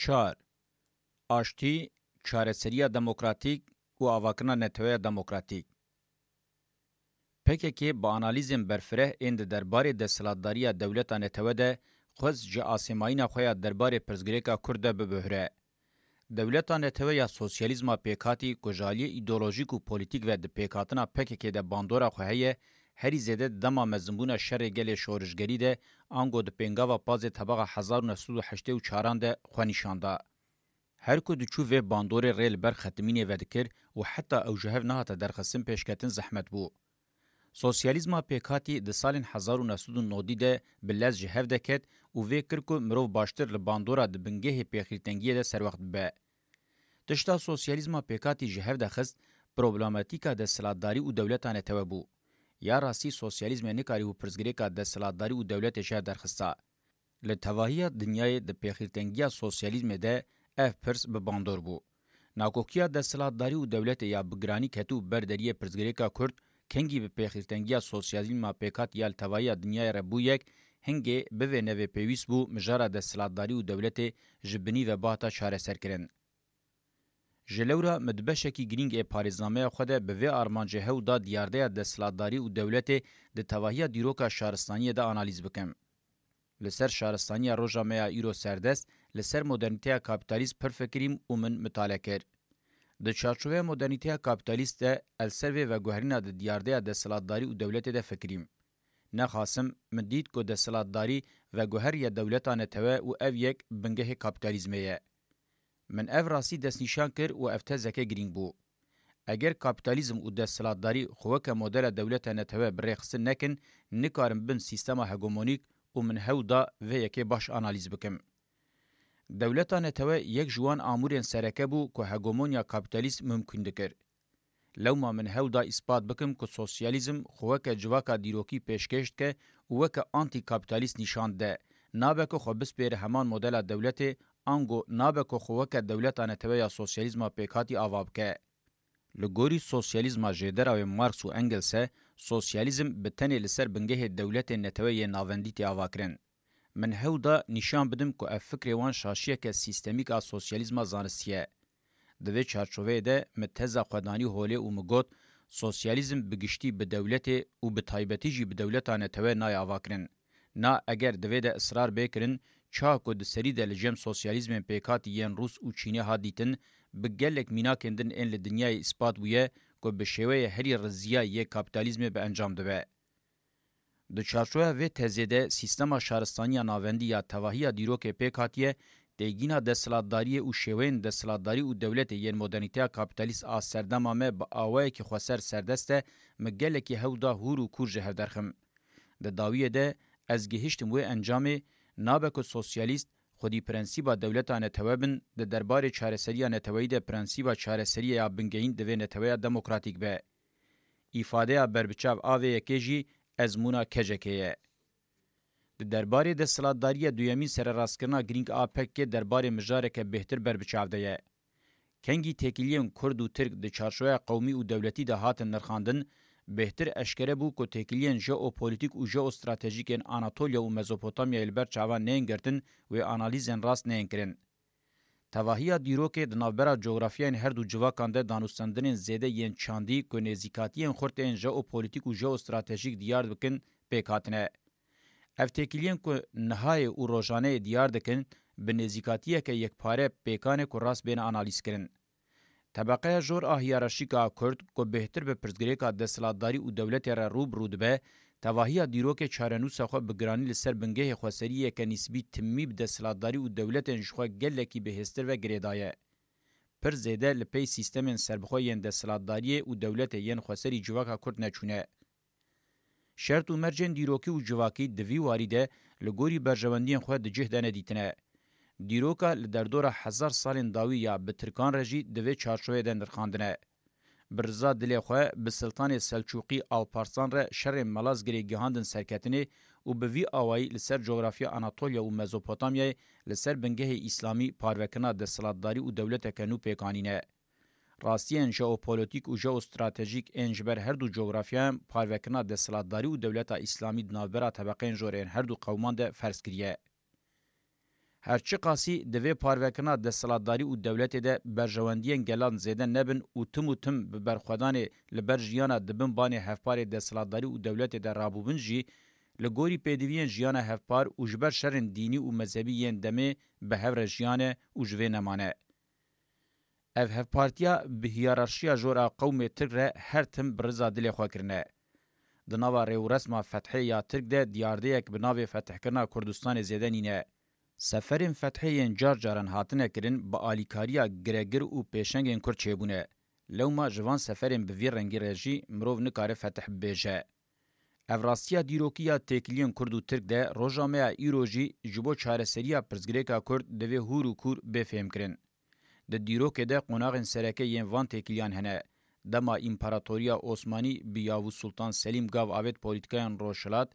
4. آشتی، چارەسەریya demokratîk û avakirina netewaya demokratîk. PKK bi analîzên berfireh ên di derbarê desthilatdariya dewleta netewe de xwest ji asêmayîna xwe ya derbarê pirsgirêka Kurd de bibihre. Dewleta netewe ya sosyalîzma pêkhatî ku ji aliyê îdeolojîk û polîtîk ve di pêkhatina PKK de bandora xwe heye, herî zêde dema mezimbûna şerê gelê şorijgerî de ango di pêngava pazê tebaxa 1984 de xwe nîşanda. Her ku diçû vê bandorê rê li ber xetimînê vedikir û heta ew ji hev nehate derxistin pêşketin zehmet bû. Sosyalîzma pêkhatî di salên 1990 de bi lez ji hev deket û vê kir ku mirov baştir li bandora di bingehê pêxîrtengiyê de serwext bibe. Tişta sosyalîzma pêkhatî ji hev de xist, problematîka desthilatdarî û dewleta netewe bû. Ya rastî sosyalîzmê nikarî û pirsgirêka desthilatdarî û dewletê ji hev derxista. Li tevahiya dinyayê di pêxîrtengiya sosyalîzmê de ev pirs bi bandor bû. Nakokiya desthilatdarî û dewletê ya bi giranî ketû ber deriyê pirsgirêka Kurd, kengî bi pêxîrtengiya sosyalîzma pêkhatî ya li tevahiya dinyayê re bû yek, hingê bivê nevê pêwîst bû mijara desthilatdarî û dewletê ji binî ve bahata çareserkirin. Ji lewra me di beşekî girîng ê parêznameya xwe de bi vê armancê hew da diyardeya desthilatdarî û dewletê di tevahiya dîroka şaristaniyê de analîz bikim. Li ser şaristaniya roja me ya îro serdest, li ser modernîteya kapitalîst pir fikirîm û min mitale kir. Di çarçoveya modernîteya kapitalîst de elservê veguherîna di diyardeya desthilatdarî û dewletê de fikirîm. Nexasim min dît ku desthilatdarî veguheriya dewleta netewe û ev yek bingehê kapitalizmê ye. Min ev rastî destnîşan kir û ev tezeke girîng bû. Eger kapitalizm û desthilatdarî xwe weke modela dewleta netewe birêxistin nekin, nikarin bin sîstema hegemonîk û min hew da vê yekê baş analîz bikim. Dewleta netewe yek ji wan amûrên sereke bû ku hegemonya kapitalîst mümkün dikir. Lewma min hew da îspat bikim ku sosyalîzm xwe weke civaka dîrokî pêşkêş dike û weke antî-kapitalîst nîşan de, nabe ku xwe bispêre heman modela dewletê, ango nabe ku xwe weke dewleta netewe ya sosyalîzma pêkhatî ava bike. Li gorî sosyalîzma jêdera wê Marx û Engels'e, sosyalîzm bi tenê li ser bingehê dewletên netewe yê navendî tê avakirin. Min hew da nîşan bidim ku ev fikrê wan şaşiyeke sîstemîk a sosyalîzma zanistî ye. Di vê çarçoveyê de me teza xwedanî holê û me got, sosyalîzm bi giştî bi dewletê û bi taybetî jî bi dewleta netewe nayê avakirin. Na eger divê de ısrar bêkirin, ça ku di serî de li cem sosyalîzmên pêkhatî yên Rûs û Çînê hadîtin, bi gelek mînakên din ên li dinyayê îspat bûye ku bi şêweyê herî riziya yê kapitalizmê bi encam dibe. Di çarçoya vê tezê de sîstema şaristaniya navendî ya tevahiya dîrokê pêkhatiye, têgîna desthilatdariyê û şêweyên desthilatdarî û dewletê yên modernîteya kapitalîst a serdema me bi awayekî xweser serdest e, me gelekî hew da hûr û kûr ji hev derxim. Di dawiyê de ez gihîştim wê encamê, nabe ku sosyalîst xwedî prensîba dewleta netewe bin, di derbarê çareseriya neteweyî de prensîba çareseriya ya bingehîn divê neteweya demokratîk be. Îfadeya berbiçav a vê yekê jî ezmûna kecekê ye. Di derbarê desthilatdariya duyemîn sererastkirina girîng a PKK derbarê mijareke bêhtir berbiçav de ye. Kengî têkiliyên Kurd û Tirk di çarşoya qewmî û dewletî de hatin nirxandin, bêhtir eşkere bû ku têkiliyên jeopolîtîk û jeostratejîkên Anatolya û Mezopotamyayê li ber çavan neyên girtin wê analîzên rast neyên kirin. Tevahiya dîrokê di navbera coğrafyayên her du civakan de danûstandinên zêde yên çandî ku nêzîkatiyên xurtên jeopolîtîk û jeostratejîk diyar bikin pêk hatine. Ev têkiliyên ku nihayê û rojaneyê diyar dikin, bi nêzîkatiyeke yekpare pêkanê ku rast bêne analîz kirin. Tebeqeya jor a hiyerarşîka Kurd ku bêhtir bi pirsgirêka desthilatdarî û dewletê re rûbirû dibe, tevahiya dîrokê çarenûsa xwe bi giranî li ser bingehê xweseriyeke nisbî timî bi desthilatdarî û dewletên ji xwe gelekî bihêztir ve girêdaye. Pir zêde li pey sîstemên serbixwe yên desthilatdariyê û dewletê yên xweserî civaka Kurd neçûne. Şert û mercên dîrokî û civakî di vî warî de li gorî berjewendiyên xwe di cih de nedîtine. Dîroka li derdora 1000 salên dawî ya bi Tirkan re jî di vê çarçoyê de nirxandine. Bi riza dilê xwe bi Siltanê Selçuqî Alparslan re şerên Malazgirê gihandin serketinê û bi vî awayî li ser coğrafya Anatolya û Mezopotamyayê li ser bingehê îslamî parvekirina desthilatdarî û dewleteke nû pêkanîne. Rastiyên jeopolîtîk û jeostratejîk ên ji ber her du coğrafyayan parvekirina desthilatdarî û dewleta îslamî di navbera tebeqeyên jorên her du qewman de ferz kiriye. هرچی قاسی دوی پاروکنا دستلاتداری و دولت ده برجواندین گلان زیده نبن و تم برخودان لبرجیانا دبن بانی هفپار دستلاتداری و دولت ده رابوبن جی لگوری پیدوین جیانا هفپار و جبر شرن دینی و مذهبی ین دمه به هفر جیانه و جوه نمانه. اف هفپارتیا به هیرارشیا جورا قوم ترک ره هر تم برزا دل خواه کرنه. دناوا ریو رسما فتحه یا ترک ده دیارده یک بناو فتح کرنا کردستان زیده نینه. سفرین فتحه جار جارن هاتنه کرن با آلیکاریا گرگر و پیشنگین کرد چیبونه. لو ما جوان سفرین بوی رنگی رجی مروف نکاره فتح بیجه. افراستیا دیروکیا تکلیون کرد و ترک ده روژامه ایروژی جبو چارسریا پرزگریکا کرد دوی هورو کور بفهم کرن. د دیروک ده قناغن سرکه ین وان تکلیان هنه. دما امپراتوریا عثمانی بیاوو سلطان سلیم گاو آوید پولیتکایان روشلات،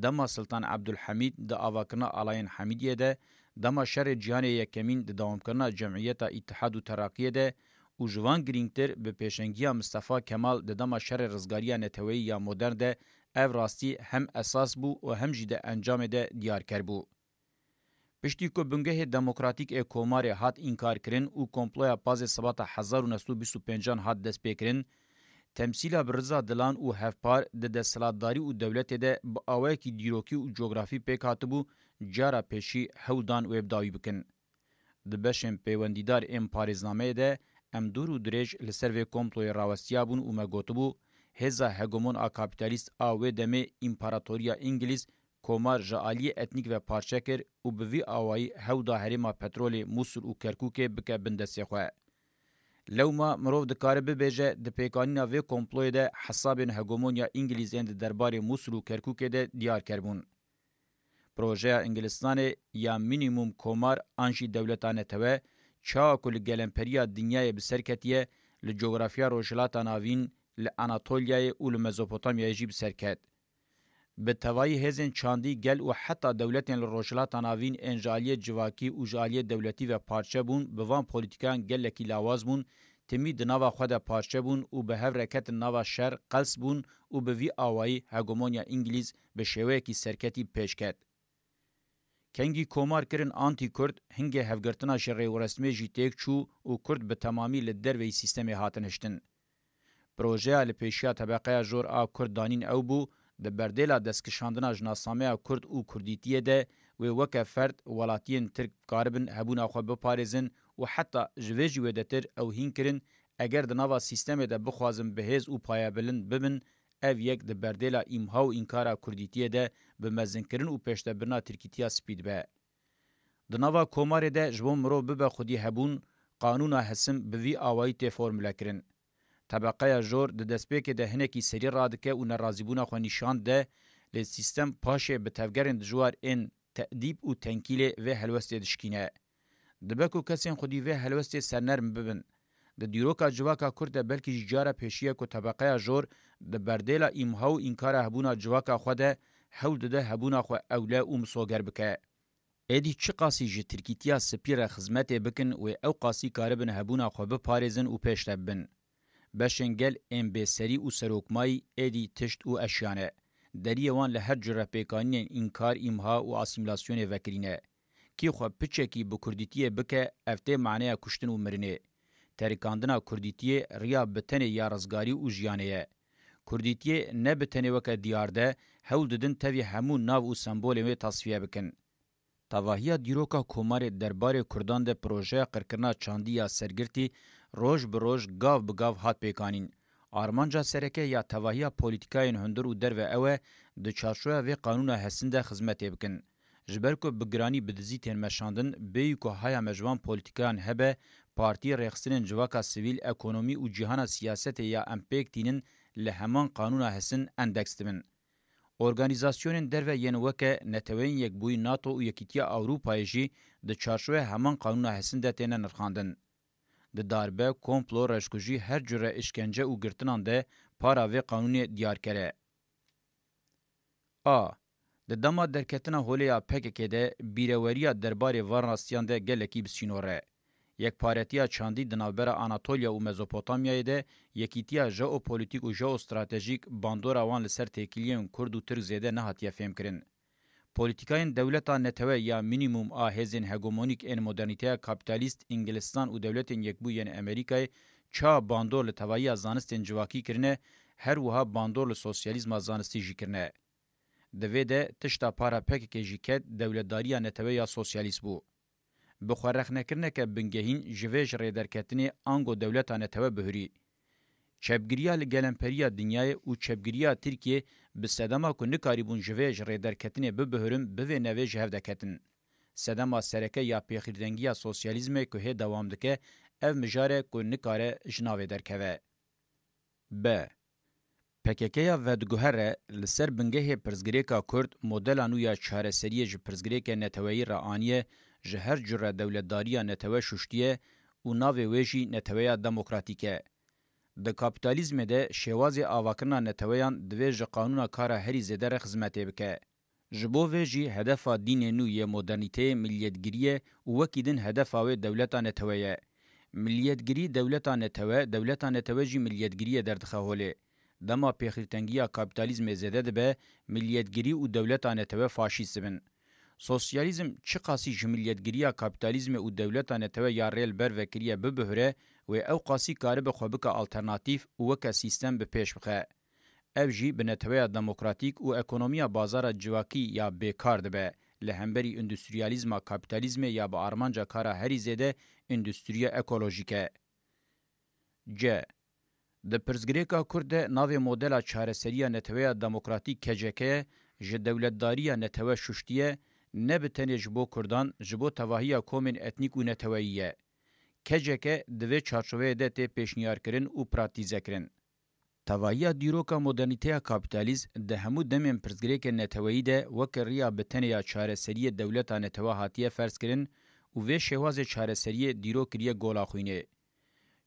دما سلطان عبدالحمید د آواکنا آلاین حمیدیه ده، دما شر جهان یکمین د دوام کرنا جمعیت اتحاد و تراقیه ده، و جوان گرینگتر به پیشنگی مصطفی کمال د دما شر رزگاریا نتوی یا مدرن ده، او راستی هم اساس بو و هم جده انجام ده دیار کر بو. پشتی که بنگه دموکراتیک کومار هات انکار کرن و کمپلویا پاز سبات 1925 هات دست پیکرن، تمثیل برزا دلان و هفپار د دستلاتداری و دولت ده با آوه کی دیروکی و جغرافی پیک هاتبو جارا پیشی هولدان و ابداوی بکن. د بشم پیوندیدار ام پاریزنامه ده ام دور و دریج لسر و کمپلوی راوستیابون و مگوتبو هزا هگمون آ کابیتالیست آوه دمه امپراتوریا انگلیس کومار جالی اتنیک و پارچکر او بوی آوایی هودا هریما پترول موسول او کرکوک بکه بندسی خواه. لو ما مروف دکاره ببیجه د پیکانینا و کمپلوی ده حسابین هگمونیا انگلیزین ده دربار موسول او کرکوک ده دیار کربون. پروژه انگلستان یا مینیموم کومار آنشی دولتانه توه چا کل گلمپریا دنیای بسرکتیه لجغرافیا روشلاتا ناوین لاناتولیای او لمزوپوتامیای جی بسرکت. به توایی هزین چاندی گل و حتی دولتین لروشلات ناوین انجالی جواکی و جالی دولتی و پارچه بون به وان پولیتیکان گل لکی لاواز بون تمی دناوا خود پارچه بون و به هفرکت ناوا شر قلس بون و به وی آوائی هگمونیا انگلیز به شوه کی سرکتی پیش کد. کنگی کومار کرن آنتی کرد هنگه هفگرتنا شر و رسمی جی تیک چو و کرد به تمامی لدر وی سیستمی هاتنشتن. پروژه لپیشیا طبقه جور آ کرد دانین او بو د بردیلا دسکشاندنا جناسامه کرد او کردیتیه ده و وکه فرد ولاتین ترک کاربن هبونا خو بپارزن و حتی جویجی ودتر او هین کرن اگر د نوا سیستم ده بخوازم بهز او پایابلن ببن او یک د بردیلا امها و انکارا کردیتیه ده به مزن کرن او پشته برنا ترکیتیا سپید به. د نوا کومار ده جبون مرو ببه خودی هبون قانونا حسم بوی آوائی تی فرموله کرن. طبقه جور د دسپیک ده هنکی سری رادکه و نرازیبونا خو نشان ده ل سیستم پاشه به تفگرن دجوار ان تادیب و تنکیل و هلوست دشکینه دبکو کسین خودی و هلوست سرنرم ببن د دیروکا جواکا کرده بلکی جاره پیشیه کو طبقه جور د بردیلا امهاو انکار هبونا جواکا خوده هول ده هبونا خو اوله و مسوگر بکه ایدی چی قاسی جی ترکیتیا سپیر خدمت بکن و او قاسی کاربن هبونا خو به پاریزن و پیشتبن بشنگل ام به سری او سروکمای ایدی تشت او اشیانه دری وان له هر جره پیکانین انکار امها و اسیمیلاسیون وکرینه کی خو پچکی به کردیتیه بکه افته معنی کشتن و مرنه ترکاندنا کردیتیه ریا بتنه یا رزگاری او جیانه کردیتیه نه بتنه وک دیارده هول ددن توی همون ناو او سمبول می تصفیه بکن تواهیا دیروکا کومار دربار کردان ده پروژه قرکرنا چاندی یا سرگرتی روز به روز گاو به گاو هات پیکانین. آرمانجا سرکه یا تواهیا پولیتیکاین هندر و در و اوه ده چارشوه و قانون حسنده خدمت بکن. جبرکو بگرانی بدزیتین مشاندن بیوکو هایا مجوان پولیتیکان هبه پارتی رخصتن جواکا سیویل اکونومی و جهان سیاست یا امپیک تینن لهمان قانون حسن اندکستمن. ارگانیزاسیونن در و ینوکه نتوین یک بوی ناتو و یکیتیا اوروپای جی ده چارشوه همان قانون حسنده تینه نرخاندن. د داربه کومپلو رشکوجی هر جره اشکنجه او گرتنان ده پارا و قانونی دیار کره. د دما درکتنا هولیا پککه ده بیروریا دربار وارناستیان ده گلکی بسینوره. یک پارتیا چاندی دنابرا آناتولیا و مزوپوتامیای ده یکیتیا ژئوپولیتیک و ژئوستراتژیک باندورا وان لسر تکیلیون کرد و ترک زیده نهاتیه فهم کرن. Polîtikayên dewleta netewê ya minîmum a hêzên hegemonîk ên modernîteya kapitalîst Inglistan û dewletên Yekbûyên Amerîkayê ça bandor li tevayiya zanistên civakî kirine, her wiha bandor li sosyalîzma zanistî jî kirine. Di vê de tişta para pekekê jî ket dewletdariya netewê ya sosyalîst bû. Bi xwerrexnekirineke bingehîn ji vê ji rêderketinê ango dewleta netewê bihûrî. Çepgiriya li gelemperiya dinyayê û çepgiriya Tirkiye bi sedema ku nikarîbûn ji vê ji rêderketinê bibihûrin bi vê nevê ji hev deketin. Sedema sereke ya pêxîrdengiya sosyalîzmê ku hê dewam dike, ev mijare ku nikare ji navê derkeve. B. PKK-ya vedguhere li ser bingehê pirzgirêka Kurd modela nû ya çareseriyê ji pirzgirêkê neteweyî re aniye ji her cure dewletdariya netewe şuştiye û navê wê jî neteweya demokratîk e. Di kapitalizmê de şêwazê avakirina neteweyan divê ji qanûna kara herî zêde re xizmetê bike. Ji bo vê jî hedefa dînê nû yê modernîteyê milliyetgirî û wekî din hedefa wê dewleta netewê ye. Milliyetgirî dewleta netewê jî milliyetgiriyê derdixe holê. Dema pêxîrtengiya kapitalizmê zêde dibe, milliyetgirî û dewleta netewê faşîst dibin. Sosyalizm çi qasî ji milliyetgiriya kapitalizmê û dewleta netewê ya rêl ber vekiriye bibihire wê ew qasî karibe xwe bike alternatîv û weke sîstem bi pêş bixe. Ev jî bi neteweya demokratîk û ekonomiya bazara civakî ya bêkar dibe, li hemberî endüstriyalîzma kapitalizmê ya bi armanca kara herî zêde endüstriya ekolojîk e. C. Di pirzgirêka Kurd de navê modela çareseriya neteweya demokratîk KCK ji dewletdariya netewe şuştiye, ne bi tenê ji bo Kurdan, ji bo tevahiya komên etnîk û neteweyî ye. KCK di vê çarçoveyê de tê pêşniyarkirin û pratîzekirin. Tevahiya dîroka modernîteya kapitalîst di hemû demên pirzgirêkên neteweyî de weke riya bi tenê ya çareseriyê dewleta netewe hatiye ferskirin û vê şêwazê çareseriyê dîrok kiriye gola xwînê.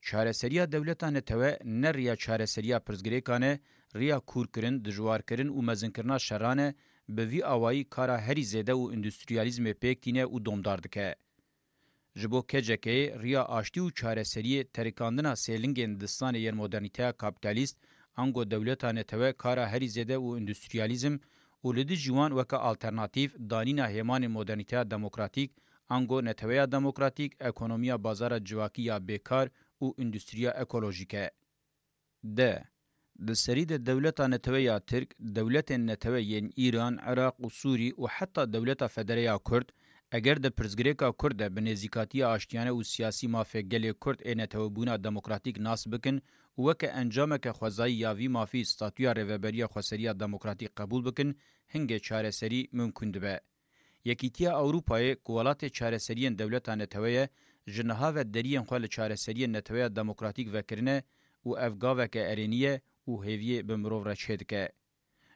Çareseriya dewleta netewe ne riya çareseriya pirzgirêkan e, riya kûrkirin, dijwarkirin û mezinkirina şeran e, bi vî awayî kara herî zêde û endüstriyalîzmê pêk tîne û domdar dike. Ji bo KCK'yê riya aştî û çareseriyê terikandina sêlingên distanê yên modernîteya kapitalîst, ango dewleta netewe kara herî zêde û endüstriyalîzm û li dijî wan weke alternatîv danîna hêmanên modernîteya demokratîk, ango neteweya demokratîk, ekonomiya bazara civakî ya bêkar û endüstriya ekolojîk e. D. Di serî de dewleta netewe ya Tirk, dewletên netewe yên Îran, Iraq û Sûrî û heta dewleta federeya Kurd, eger de pirzgirêka Kurd de bi nêzîkatiya aştiyane û siyasî mafê gelê Kurd ê netewebûna demokratîk nas bikin û weke encameke xwezayî ya vî mafî statuya rêveberiya xweseriya demokratîk qebûl bikin, hingê çareserî mümkün dibe. Yekîtiya Ewropayê ku welatê çareseriyên dewleta netewê ye, ji niha ve deriyên xwe li çareseriyên neteweya demokratîk vekirine û ev gaveke erêniye û hêviyê bi mirov re çê dike.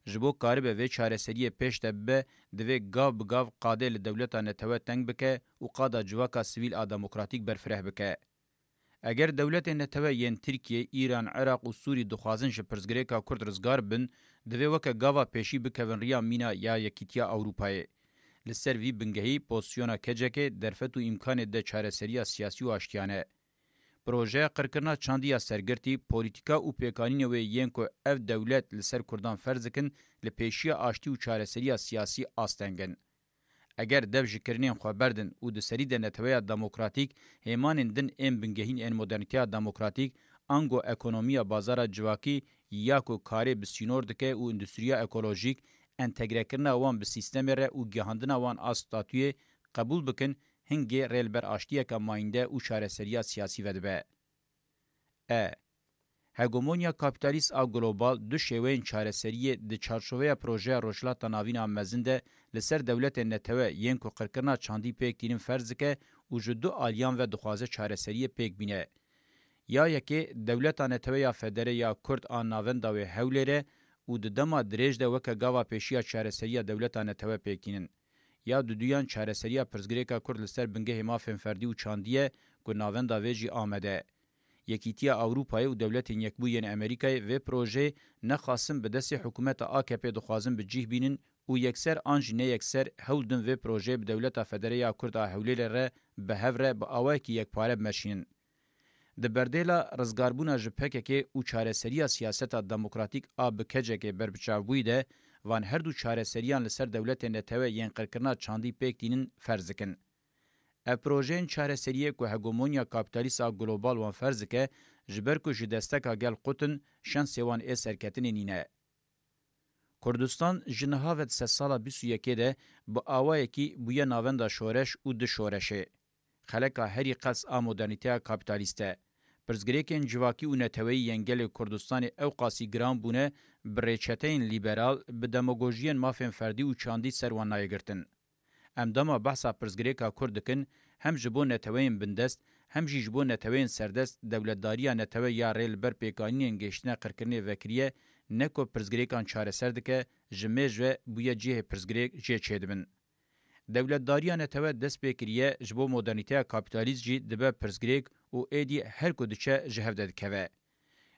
Ji bo karibe vê çareseriyê pêş de bibe, divê gav bi gav qadê li dewleta netewe teng bike û qada civaka sivîl a demokratîk berfireh bike. Eger dewletên netewe yên Tirkiye, İran, Iraq û Sûrî dixwazin ji pirzgirêka Kurd rizgar bin, divê weke gava pêşî bikevin riya mîna ya Yekîtiya Ewropayê. Li ser vî bingehî pozisyona KCK derfet û îmkanê de çareseriya siyasî û aştiyane. Projeya qirkirina çandiya sergirtî, polîtika û pêkanînê wê yên ku ev dewlet li ser Kurdan ferz dikin, li pêşiya aştî û çareseriya siyasî astengin. Eger dev ji kirinên xwe berdin û di serî de neteweya demokratîk, hêmanên din ên bingehîn ên modernîteya demokratîk, ango ekonomiya bazara civakî ya ku karê bi sînor dike û endüstriya ekolojîk, entegrekirina wan bi sîstemê re û gihandina wan a statûyê qebûl bikin, hingê rêlber aştiyeka mayînde û çareseriya siyasî vedibe. E. Hegemonya kapitalîst a global du şêweyên çareseriyê di çarşoveya projeya rojhilata navîna mezin de li ser dewletên netewe yên ku qirkirina çandî pêk tînin ferz dike û ji du aliyan ve dixwaze çareseriyê pêk bîne. Ya yekê dewleta netewe ya federe ya Kurd a navenda wê Hewlêrê û di dema dirêj de weke gava pêşiya çareseriya dewleta netewe pêk tînin. Ya duyan çareseriya pirzgirêka Kurd li ser bingehê mafên ferdî û çandî ku navenda wê jî amade. Yekîtiya Ewropayê û dewletên Yekbûyên Amerîkayê vê projeyê nexwasin bi destê hikûmeta AKP dixwazin bi cih bînin û yekser an jî neyekser hewl din vê projeyê bi dewleta federeya Kurd a Hewlêrê re bi hev re bi awayekî yekpare bimeşînin. Di berdêla rizgarbûna ji PKK û çareseriya siyaseta demokratîk a bi KCK berbiçavbûyî de, وان هر دو چارەسەریان لەسەر دەولەتên نەتەوە yên qirkirina çandî pêk dînin ferz dikin. Ev projeyên çarəseriyê ku hegemonya kapitalîst a global wan ferz dike ji ber ku ji desteka gel qutin şansê wan ê serketinê nîne. Kurdistan ji niha ve sed sala 21 de bi awayekî bûye navenda şoreş û di şoreşê. Xeleka herî qes a modernîteya kapitalîst e. Pirzgirêkên civakî û neteweyî yên gelê Kurdistanê ew qasî giran bûne bi rêçeteyên lîberal bi demagojiyên mafên ferdî û çandî ser wan nayê em dema behsa pirzgirêka Kurd dikin hem ji bo neteweyên bindest hem jî ji bo neteweyên serdest dewletdariya netewe ya rê li ber pêkanînên gêştina qirkirinê vekiriye ne ku pirzgirêkan çareser dike ji mêj ve bûye cihê pirzgirêk jê çêdibin. Dewletdariya netewe dest pêkiriye ji bo modernîteya kapitalîst jî dibe pirzgirêk û êdî her ku diçe ji hev de dikeve.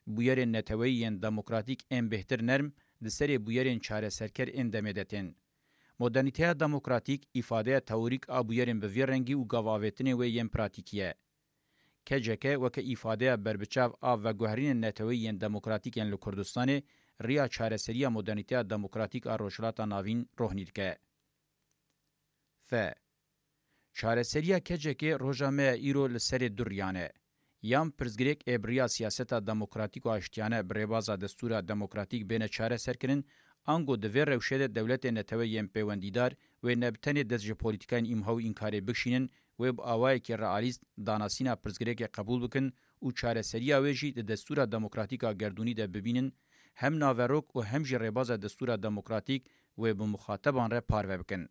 Bûyerên neteweyî yên demokratîk ên bêhtir nerm di serê bûyerên çareserker ên demêdetên. Modernîteya demokratîk îfadeya teorîk a bûyerên bi vê rengî û gavavetinê wê yên pratîkî ye. Keceke weke îfadeya berbiçav a veguherînên neteweyî yên demokratîk yên li Kurdistanê riya çareseriya modernîteya demokratîk a rojhilata navîn rohnî dike. F. Çareseriya kecekê roja me îro li serê du riyan e. Yan pirzgirêk êbriya siyaseta demokratîk û aştiyane bi rêbaza destûra demokratîk bêne çareserkirin ango di vê rewşê de dewletên netewê yên pêwendîdar wê nebtenê dest ji polîtikayên îmha û înkarê bikşînin wê bi awayekî realîst danasîna pirzgirêkê qebûl bikin û çareseriya wê jî di destûra demokratîk a gerdûnî de bibînin hem naverok û hem jî rêbaza destûra demokratîk wê bi muxateban re parve bikin.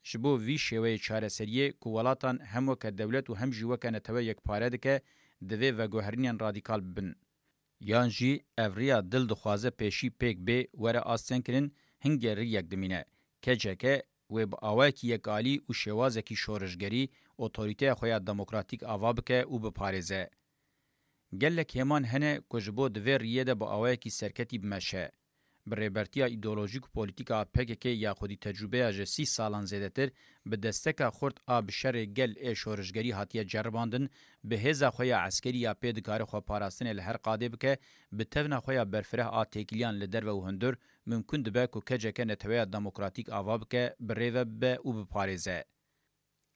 Ji bo vî şêweyê çareseriyê ku welatan hem weke dewlet û hem jî weke netewê yekpare dike divê veguherînên radîkal bibin. Yan jî evriya dil dixwaze pêşî pêk bê were astênkirin hingê riyek dimîne. Keceke wê bi awayekî yekalî û şêwazekî şoreşgerî otorîteya xwe ya demokratîk ava bike û biparêze. Gelek hêman hene ku ji bo divê riyê de bi awayekî serketî bimeşe. Bi rêbertiya îdeolojîk û polîtîka PKK ya xwedî tecrübeya ji 30 salan zêdetir bi desteka xurt a bi şerê gel ê şoreşgerî hatiye ceribandin bi hêza xwe ya eskerî ya pê dikare xwe parastinê li her qadê bike bi tevna xwe ya berfireh a têkiliyan li derve û hundir mümkün dibe ku keceke neteweya demokratîk ava bike bi rêve bibe û biparêze.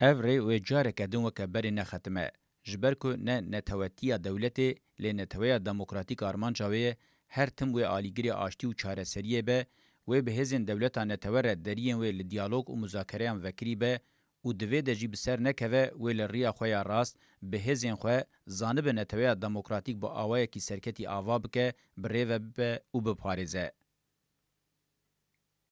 Ev rê wê careke din weke berê nexetime. Ji ber ku ne netewetiya dewletê lê neteweya demokratîk armanca wê her tim wê alîgirê aştî û çareseriyê be wê bi hêzên dewleta netewe re deriyên wê li diyalog û muzakereyan vekirî be û divê de jî bi ser nekeve wê li riya xwe ya rast bi hêzên xwe zanibe neteweya demokratîk bi awayekî serketî ava bike bi rêve bibe û biparêze.